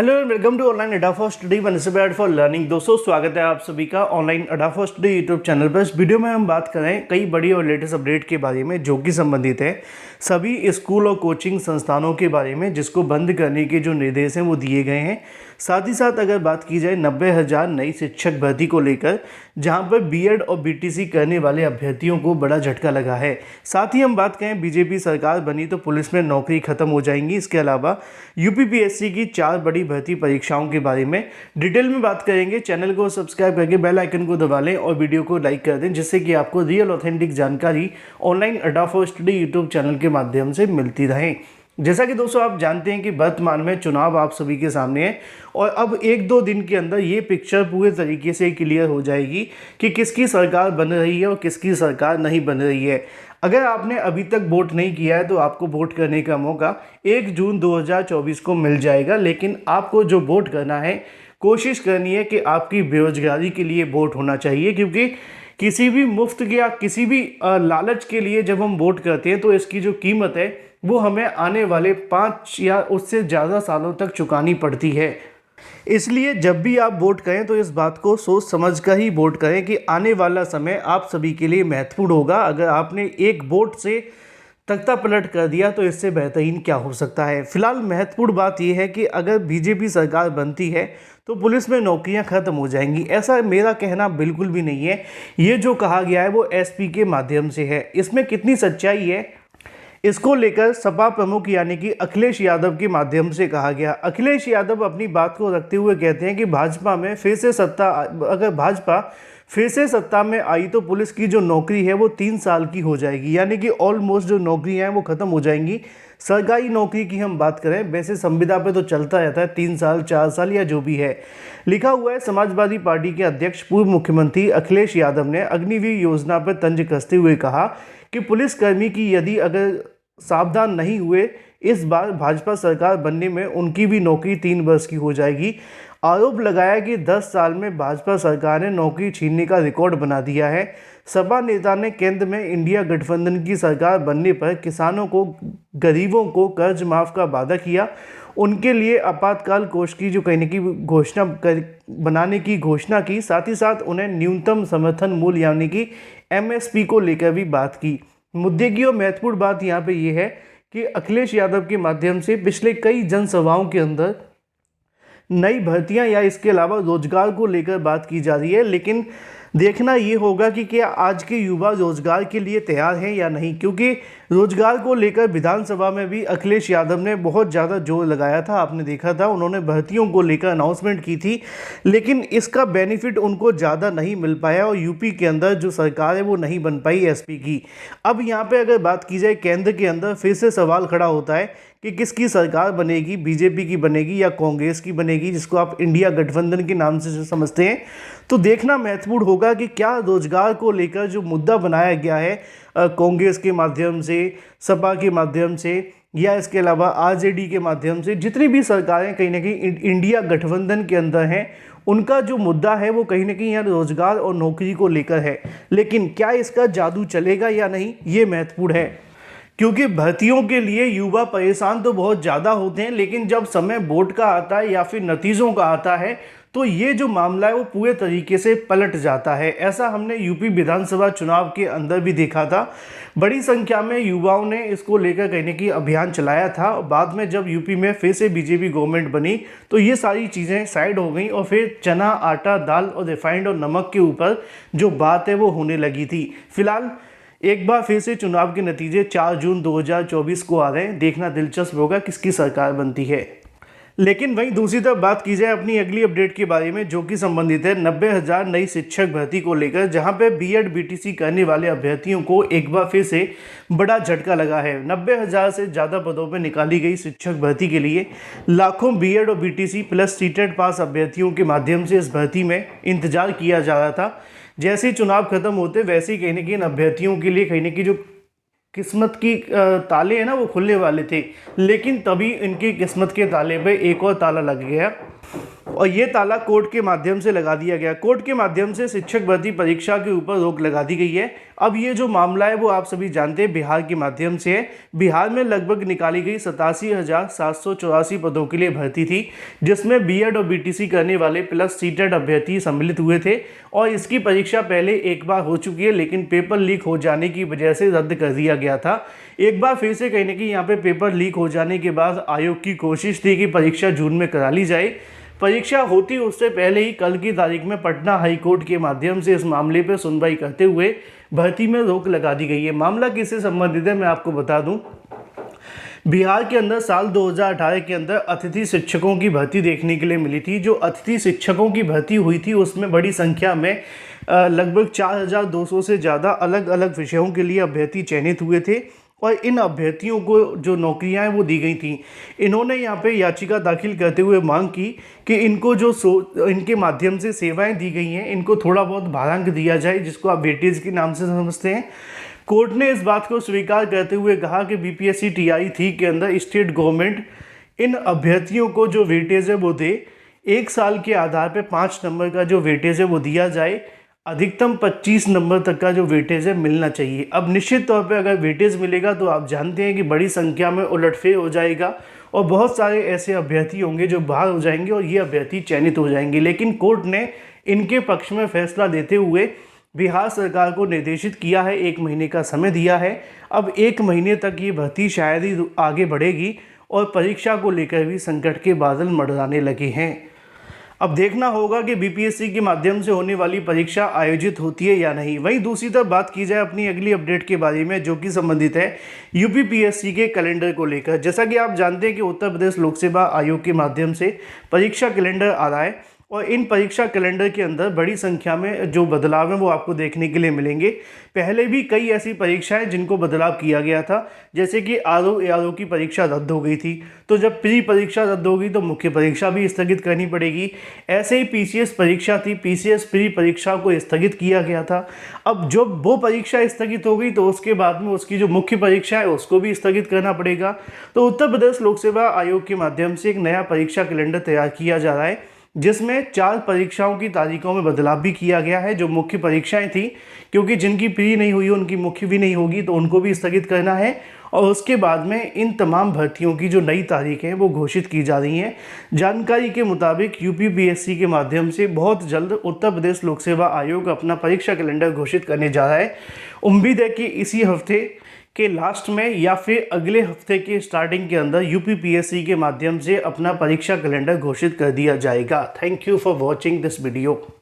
Hello and welcome to online Adda for study one prepared for learning. दोस्तों स्वागत है आप सभी का online Adda for study YouTube channel पर। इस वीडियो में हम बात करें कई बड़ी और लेटेस्ट अपडेट के बारे में जो कि संबंधित है सभी स्कूल और कोचिंग संस्थानों के बारे में जिसको बंद करने के जो निर्देश हैं वो दिए गए हैं। साथ ही साथ अगर बात की जाए 90,000 नई शिक्षक भर्ती को लेकर, जहां पर बीएड और बीटीसी करने वाले अभ्यर्थियों को बड़ा झटका लगा है। साथ ही हम बात करें बीजेपी सरकार बनी तो पुलिस में नौकरी खत्म हो जाएंगी। इसके अलावा यूपीपीएससी की 4 बड़ी भर्ती परीक्षाओं के बारे में डिटेल में बात करेंगे। चैनल को सब्सक्राइब करके बेल आइकन को दबा लें और वीडियो को लाइक कर दें, जिससे कि आपको रियल ऑथेंटिक जानकारी online Adda for study YouTube channel के माध्यम से मिलती रहे। जैसा कि दोस्तों आप जानते हैं कि वर्तमान में चुनाव आप सभी के सामने है और अब 1-2 दिन के अंदर ये पिक्चर पूरे तरीके से क्लियर हो जाएगी कि किसकी सरकार बन रही है और किसकी सरकार नहीं बन रही है। अगर आपने अभी तक वोट नहीं किया है तो आपको वोट करने का मौका 1 जून 2024 को मिल जाएगा। लेकिन आपको जो वोट करना है, कोशिश करनी है कि आपकी बेरोजगारी के लिए वोट होना चाहिए, क्योंकि किसी भी मुफ्त या किसी भी लालच के लिए जब हम वोट करते हैं तो इसकी जो कीमत है वो हमें आने वाले 5 या उससे ज़्यादा सालों तक चुकानी पड़ती है। इसलिए जब भी आप वोट करें तो इस बात को सोच समझ कर ही वोट करें कि आने वाला समय आप सभी के लिए महत्वपूर्ण होगा। अगर आपने एक वोट से तख्ता पलट कर दिया तो इससे बेहतरीन क्या हो सकता है। फिलहाल महत्वपूर्ण बात यह है कि अगर बीजेपी सरकार बनती है तो पुलिस में नौकरियां खत्म हो जाएंगी। ऐसा मेरा कहना बिल्कुल भी नहीं है। ये जो कहा गया है वो एसपी के माध्यम से है। इसमें कितनी सच्चाई है इसको लेकर सपा प्रमुख यानी कि अखिलेश यादव के माध्यम से कहा गया। अखिलेश यादव अपनी बात को रखते हुए कहते हैं कि भाजपा में फिर से सत्ता, अगर भाजपा फिर से सत्ता में आई तो पुलिस की जो नौकरी है वो 3 साल की हो जाएगी, यानी कि ऑलमोस्ट जो नौकरियां हैं वो खत्म हो जाएंगी। सरकारी नौकरी की हम बात करें, वैसे संविदा पे तो चलता रहता है 3 साल 4 साल या जो भी है। लिखा हुआ है समाजवादी पार्टी के अध्यक्ष पूर्व मुख्यमंत्री अखिलेश यादव ने अग्निवीर योजना पर तंज कसते हुए कहा कि पुलिसकर्मी की यदि अगर सावधान नहीं हुए इस बार भाजपा सरकार बनने में उनकी भी नौकरी 3 वर्ष की हो जाएगी। आरोप लगाया कि 10 साल में भाजपा सरकार ने नौकरी छीनने का रिकॉर्ड बना दिया है। सपा नेता ने केंद्र में इंडिया गठबंधन की सरकार बनने पर किसानों को, गरीबों को कर्ज माफ का वादा किया। उनके लिए आपातकाल कोष की जो कहने की घोषणा बनाने की घोषणा की। साथ ही साथ उन्हें न्यूनतम समर्थन मूल्य यानी कि एमएसपी को लेकर भी बात की। मुद्दे की और महत्वपूर्ण बात यहाँ पे ये है कि अखिलेश यादव के माध्यम से पिछले कई जनसभाओं के अंदर नई भर्तियां या इसके अलावा रोजगार को लेकर बात की जा रही है। लेकिन देखना ये होगा कि क्या आज के युवा रोजगार के लिए तैयार हैं या नहीं, क्योंकि रोजगार को लेकर विधानसभा में भी अखिलेश यादव ने बहुत ज़्यादा जोर लगाया था। आपने देखा था उन्होंने भर्तियों को लेकर अनाउंसमेंट की थी, लेकिन इसका बेनिफिट उनको ज़्यादा नहीं मिल पाया और यूपी के अंदर जो सरकार है वो नहीं बन पाई एसपी की। अब यहाँ पे अगर बात की जाए केंद्र के अंदर, फिर से सवाल खड़ा होता है कि किसकी सरकार बनेगी, बीजेपी की बनेगी या कांग्रेस की बनेगी, जिसको आप इंडिया गठबंधन के नाम से समझते हैं। तो देखना महत्वपूर्ण होगा कि क्या रोजगार को लेकर जो मुद्दा बनाया गया है कांग्रेस के माध्यम से, सपा के माध्यम से या इसके अलावा आरजेडी के माध्यम से, जितनी भी सरकारें कहीं ना कहीं इंडिया गठबंधन के अंदर हैं, उनका जो मुद्दा है वो कहीं ना कहीं यहाँ रोजगार और नौकरी को लेकर है। लेकिन क्या इसका जादू चलेगा या नहीं, ये महत्वपूर्ण है, क्योंकि भर्तियों के लिए युवा परेशान तो बहुत ज़्यादा होते हैं, लेकिन जब समय वोट का आता है या फिर नतीजों का आता है तो ये जो मामला है वो पूरे तरीके से पलट जाता है। ऐसा हमने यूपी विधानसभा चुनाव के अंदर भी देखा था। बड़ी संख्या में युवाओं ने इसको लेकर कहने की अभियान चलाया था। बाद में जब यूपी में फिर से बीजेपी गवर्नमेंट बनी तो ये सारी चीज़ें साइड हो गई और फिर चना, आटा, दाल और रिफाइंड और नमक के ऊपर जो बात है वो होने लगी थी। फिलहाल एक बार फिर से चुनाव के नतीजे 4 जून 2024 को आ रहे हैं। देखना दिलचस्प होगा किसकी सरकार बनती है। लेकिन वहीं दूसरी तरफ बात की जाए अपनी अगली अपडेट के बारे में, जो कि संबंधित है 90,000 नई शिक्षक भर्ती को लेकर, जहां पे बीएड बीटीसी करने वाले अभ्यर्थियों को एक बार फिर से बड़ा झटका लगा है। 90,000 से ज़्यादा पदों पर निकाली गई शिक्षक भर्ती के लिए लाखों बीएड और बीटीसी प्लस सीटेट पास अभ्यर्थियों के माध्यम से इस भर्ती में इंतजार किया जा रहा था। जैसे ही चुनाव खत्म होते वैसे ही कहीं ना कहीं अभ्यर्थियों के लिए कहीं ना कहीं जो किस्मत की ताले हैं ना वो खुलने वाले थे, लेकिन तभी इनकी किस्मत के ताले पे एक और ताला लग गया। और ये ताला कोर्ट के माध्यम से लगा दिया गया। कोर्ट के माध्यम से शिक्षक भर्ती परीक्षा के ऊपर रोक लगा दी गई है। अब ये जो मामला है वो आप सभी जानते हैं बिहार के माध्यम से है। बिहार में लगभग निकाली गई 87,784 पदों के लिए भर्ती थी, जिसमें बीएड और बीटीसी करने वाले प्लस सीटेड अभ्यर्थी सम्मिलित हुए थे और इसकी परीक्षा पहले एक बार हो चुकी है, लेकिन पेपर लीक हो जाने की वजह से रद्द कर दिया गया था। एक बार फिर से कहीं ना कहीं यहाँ पे पेपर लीक हो जाने के बाद आयोग की कोशिश थी कि परीक्षा जून में करा ली जाए। परीक्षा होती उससे पहले ही कल की तारीख में पटना हाई कोर्ट के माध्यम से इस मामले पर सुनवाई करते हुए भर्ती में रोक लगा दी गई है। मामला किससे संबंधित है मैं आपको बता दूं। बिहार के अंदर साल 2018 के अंदर अतिथि शिक्षकों की भर्ती देखने के लिए मिली थी। जो अतिथि शिक्षकों की भर्ती हुई थी उसमें बड़ी संख्या में लगभग 4,200 से ज़्यादा अलग अलग विषयों के लिए अभ्यर्थी चयनित हुए थे और इन अभ्यर्थियों को जो नौकरियां हैं वो दी गई थी। इन्होंने यहाँ पे याचिका दाखिल करते हुए मांग की कि इनको जो इनके माध्यम से सेवाएं दी गई हैं इनको थोड़ा बहुत भारांक दिया जाए, जिसको आप वेटेज के नाम से समझते हैं। कोर्ट ने इस बात को स्वीकार करते हुए कहा कि बीपीएससी TI 3 के अंदर स्टेट गवर्नमेंट इन अभ्यर्थियों को जो वेटेज है वो दे। 1 साल के आधार पर 5 नंबर का जो वेटेज है वो दिया जाए। अधिकतम 25 नंबर तक का जो वेटेज है मिलना चाहिए। अब निश्चित तौर पे अगर वेटेज मिलेगा तो आप जानते हैं कि बड़ी संख्या में उलटफेर हो जाएगा और बहुत सारे ऐसे अभ्यर्थी होंगे जो बाहर हो जाएंगे और ये अभ्यर्थी चयनित हो जाएंगे। लेकिन कोर्ट ने इनके पक्ष में फैसला देते हुए बिहार सरकार को निर्देशित किया है, 1 महीने का समय दिया है। अब 1 महीने तक ये भर्ती शायद ही आगे बढ़ेगी और परीक्षा को लेकर भी संकट के बादल मंडराने लगे हैं। अब देखना होगा कि बीपीएससी के माध्यम से होने वाली परीक्षा आयोजित होती है या नहीं। वहीं दूसरी तरफ बात की जाए अपनी अगली अपडेट के बारे में, जो कि संबंधित है यूपीपीएससी के कैलेंडर को लेकर। जैसा कि आप जानते हैं कि उत्तर प्रदेश लोक सेवा आयोग के माध्यम से परीक्षा कैलेंडर आ रहा है और इन परीक्षा कैलेंडर के अंदर बड़ी संख्या में जो बदलाव हैं वो आपको देखने के लिए मिलेंगे। पहले भी कई ऐसी परीक्षाएं जिनको बदलाव किया गया था, जैसे कि ARO की परीक्षा रद्द हो गई थी, तो जब प्री परीक्षा रद्द हो गई तो मुख्य परीक्षा भी स्थगित करनी पड़ेगी। ऐसे ही PCS परीक्षा थी, PCS प्री परीक्षा को स्थगित किया गया था। अब जब वो परीक्षा स्थगित हो गई तो उसके बाद में उसकी जो मुख्य परीक्षा है उसको भी स्थगित करना पड़ेगा। तो उत्तर प्रदेश लोक सेवा आयोग के माध्यम से एक नया परीक्षा कैलेंडर तैयार किया जा रहा है, जिसमें 4 परीक्षाओं की तारीखों में बदलाव भी किया गया है। जो मुख्य परीक्षाएं थी, क्योंकि जिनकी प्री नहीं हुई उनकी मुख्य भी नहीं होगी, तो उनको भी स्थगित करना है और उसके बाद में इन तमाम भर्तियों की जो नई तारीखें हैं वो घोषित की जा रही हैं। जानकारी के मुताबिक यूपीपीएससी के माध्यम से बहुत जल्द उत्तर प्रदेश लोक सेवा आयोग अपना परीक्षा कैलेंडर घोषित करने जा रहा है। उम्मीद है कि इसी हफ्ते के लास्ट में या फिर अगले हफ्ते के स्टार्टिंग के अंदर यूपीपीएससी के माध्यम से अपना परीक्षा कैलेंडर घोषित कर दिया जाएगा। Thank you for watching this video.